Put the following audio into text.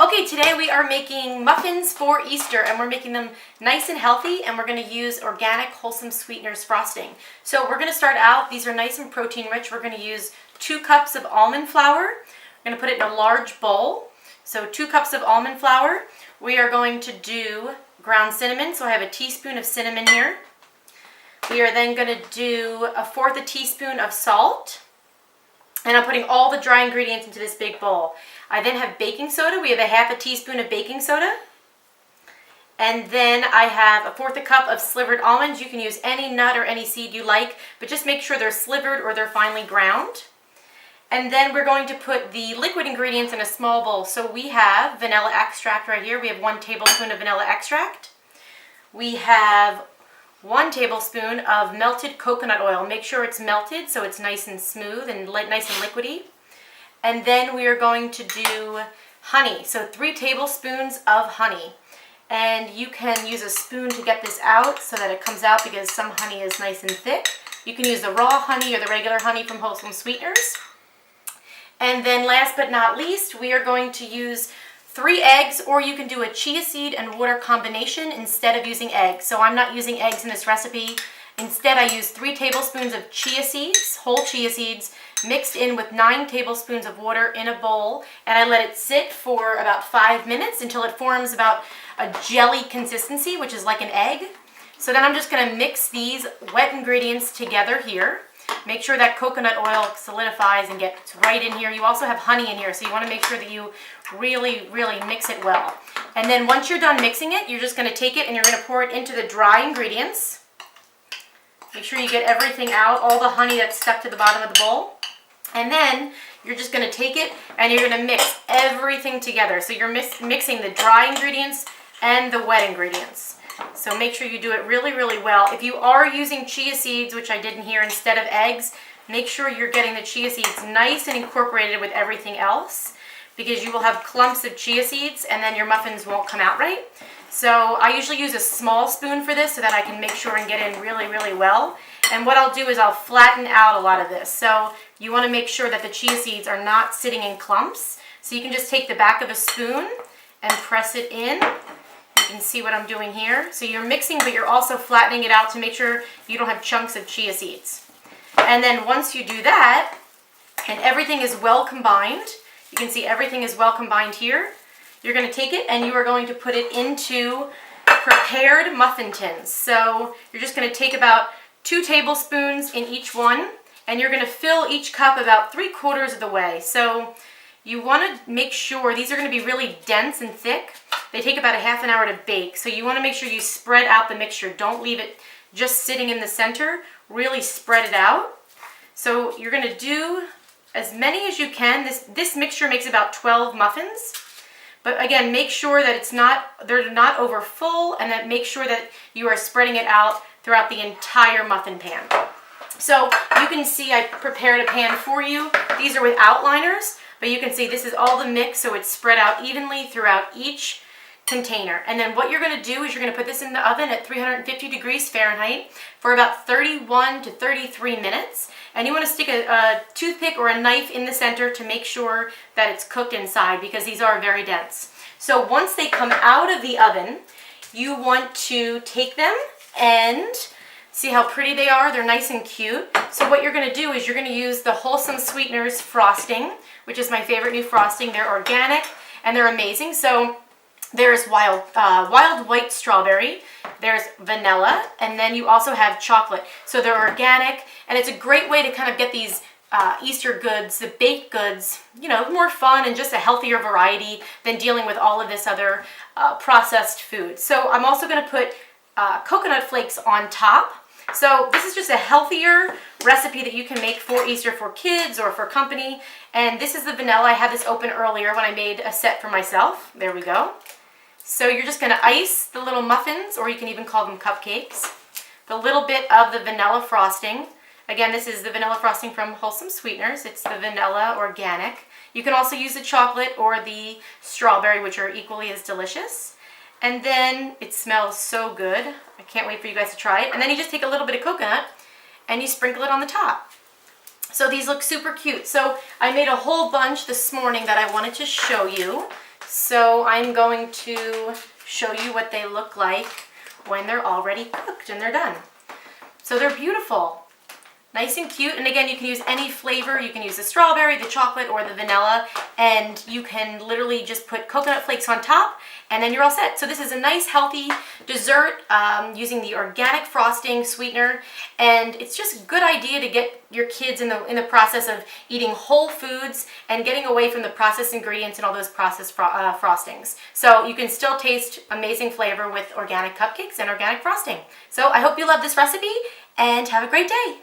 Okay, today we are making muffins for Easter, and we're making them nice and healthy, and we're going to use organic wholesome sweeteners frosting. So we're going to start out, these are nice and protein rich. We're going to use 2 cups of almond flour. We're going to put it in a large bowl. So 2 cups of almond flour. We are going to do ground cinnamon, so I have a teaspoon of cinnamon here. We are then going to do 1/4 teaspoon of salt. And I'm putting all the dry ingredients into this big bowl. I then have baking soda. We have a 1/2 teaspoon of baking soda. And then I have 1/4 cup of slivered almonds. You can use any nut or any seed you like, but just make sure they're slivered or they're finely ground. And then we're going to put the liquid ingredients in a small bowl. So we have vanilla extract right here. We have 1 tablespoon of vanilla extract. We have 1 tablespoon of melted coconut oil. Make sure it's melted so it's nice and smooth and nice and liquidy. And then we are going to do honey. So 3 tablespoons of honey. And you can use a spoon to get this out so that it comes out because some honey is nice and thick. You can use the raw honey or the regular honey from Wholesome Sweeteners. And then last but not least, we are going to use 3 eggs, or you can do a chia seed and water combination instead of using eggs. So I'm not using eggs in this recipe. Instead, I use 3 tablespoons of chia seeds, whole chia seeds, mixed in with 9 tablespoons of water in a bowl, and I let it sit for about 5 minutes until it forms about a jelly consistency, which is like an egg. So then I'm just going to mix these wet ingredients together here. Make sure that coconut oil solidifies and gets right in here. You also have honey in here, so you want to make sure that you really mix it well. And then once you're done mixing it, you're just going to take it and you're going to pour it into the dry ingredients. Make sure you get everything out, all the honey that's stuck to the bottom of the bowl. And then you're just going to take it and you're going to mix everything together. So you're mixing the dry ingredients and the wet ingredients. So make sure you do it really well. If you are using chia seeds, which I did in here instead of eggs, make sure you're getting the chia seeds nice and incorporated with everything else, because you will have clumps of chia seeds and then your muffins won't come out right. So I usually use a small spoon for this so that I can make sure and get in really well. And what I'll do is I'll flatten out a lot of this. So you want to make sure that the chia seeds are not sitting in clumps. So you can just take the back of a spoon and press it in. You can see what I'm doing here. So you're mixing, but you're also flattening it out to make sure you don't have chunks of chia seeds. And then once you do that, and everything is well combined, you can see everything is well combined here, you're going to take it and you are going to put it into prepared muffin tins. So you're just going to take about 2 tablespoons in each one, and you're going to fill each cup about 3/4 of the way. So you want to make sure these are going to be really dense and thick. They take about a 1/2 an hour to bake. So you want to make sure you spread out the mixture. Don't leave it just sitting in the center. Really spread it out. So you're going to do as many as you can. This mixture makes about 12 muffins. But again, make sure that they're not over full, and that make sure that you are spreading it out throughout the entire muffin pan. So you can see I prepared a pan for you. These are without liners, but you can see this is all the mix, so it's spread out evenly throughout each container. And then what you're going to do is you're going to put this in the oven at 350 degrees Fahrenheit for about 31 to 33 minutes. And you want to stick a toothpick or a knife in the center to make sure that it's cooked inside, because these are very dense. So once they come out of the oven, you want to take them and see how pretty they are. They're nice and cute. So what you're going to do is you're going to use the Wholesome Sweeteners Frosting, which is my favorite new frosting. They're organic and they're amazing. So there's wild white strawberry, there's vanilla, and then you also have chocolate. So they're organic, and it's a great way to kind of get these Easter goods, the baked goods, more fun and just a healthier variety than dealing with all of this other processed food. So I'm also going to put coconut flakes on top. So this is just a healthier recipe that you can make for Easter for kids or for company. And this is the vanilla. I had this open earlier when I made a set for myself. There we go. So you're just going to ice the little muffins, or you can even call them cupcakes, the little bit of the vanilla frosting. Again, this is the vanilla frosting from Wholesome Sweeteners. It's the vanilla organic. You can also use the chocolate or the strawberry, which are equally as delicious. And then it smells so good. I can't wait for you guys to try it. And then you just take a little bit of coconut and you sprinkle it on the top. So these look super cute. So I made a whole bunch this morning that I wanted to show you. So I'm going to show you what they look like when they're already cooked and they're done. So they're beautiful. Nice and cute, and again, you can use any flavor. You can use the strawberry, the chocolate, or the vanilla, and you can literally just put coconut flakes on top, and then you're all set. So this is a nice, healthy dessert using the organic frosting sweetener, and it's just a good idea to get your kids in the process of eating whole foods and getting away from the processed ingredients and all those processed frostings. So you can still taste amazing flavor with organic cupcakes and organic frosting. So I hope you love this recipe, and have a great day.